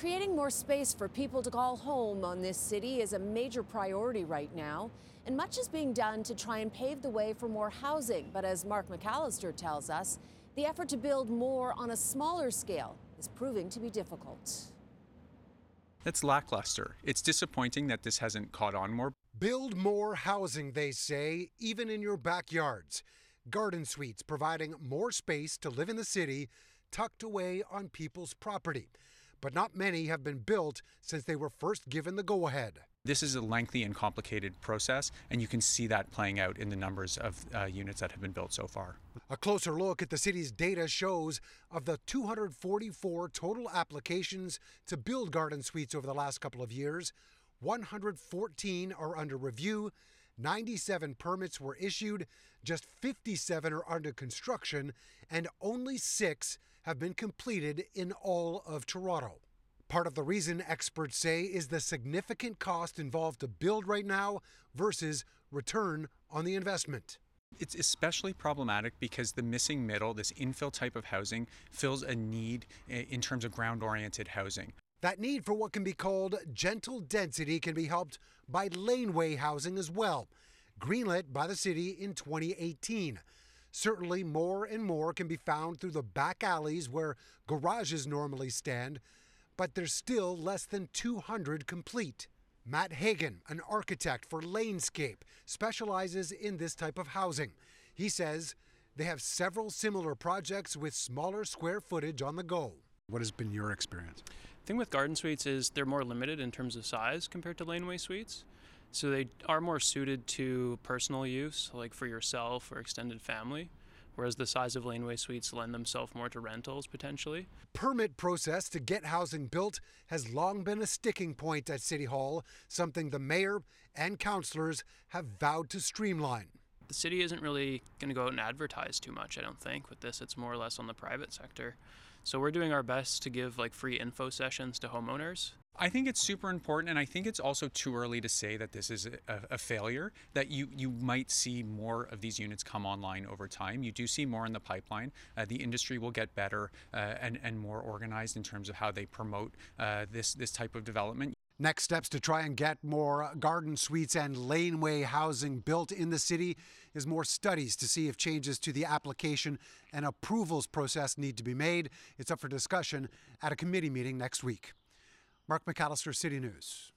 Creating more space for people to call home on this city is a major priority right now, and much is being done to try and pave the way for more housing. But as Mark McAllister tells us, the effort to build more on a smaller scale is proving to be difficult. That's lackluster. It's disappointing that this hasn't caught on more. Build more housing, they say, even in your backyards. Garden suites providing more space to live in the city, tucked away on people's property. But not many have been built since they were first given the go-ahead. This is a lengthy and complicated process, and you can see that playing out in the numbers of units that have been built so far. A closer look at the city's data shows of the 244 total applications to build garden suites over the last couple of years, 114 are under review, 97 permits were issued, just 57 are under construction, and only 6 have been completed in all of Toronto. Part of the reason, experts say, is the significant cost involved to build right now versus return on the investment. It's especially problematic because the missing middle, this infill type of housing, fills a need in terms of ground-oriented housing. That need for what can be called gentle density can be helped by laneway housing as well, greenlit by the city in 2018. Certainly more and more can be found through the back alleys where garages normally stand, but there's still less than 200 complete. Matt Hagan, an architect for Lanescape, specializes in this type of housing. He says they have several similar projects with smaller square footage on the go. What has been your experience? The thing with garden suites is they're more limited in terms of size compared to laneway suites. So they are more suited to personal use, like for yourself or extended family, whereas the size of laneway suites lend themselves more to rentals potentially. Permit process to get housing built has long been a sticking point at City Hall, something the mayor and councillors have vowed to streamline. The city isn't really going to go out and advertise too much, I don't think. With this, it's more or less on the private sector. So we're doing our best to give free info sessions to homeowners. I think it's super important, and I think it's also too early to say that this is a failure, that you might see more of these units come online over time. You do see more in the pipeline. The industry will get better and more organized in terms of how they promote this type of development. Next steps to try and get more garden suites and laneway housing built in the city is more studies to see if changes to the application and approvals process need to be made. It's up for discussion at a committee meeting next week. Mark McAllister, City News.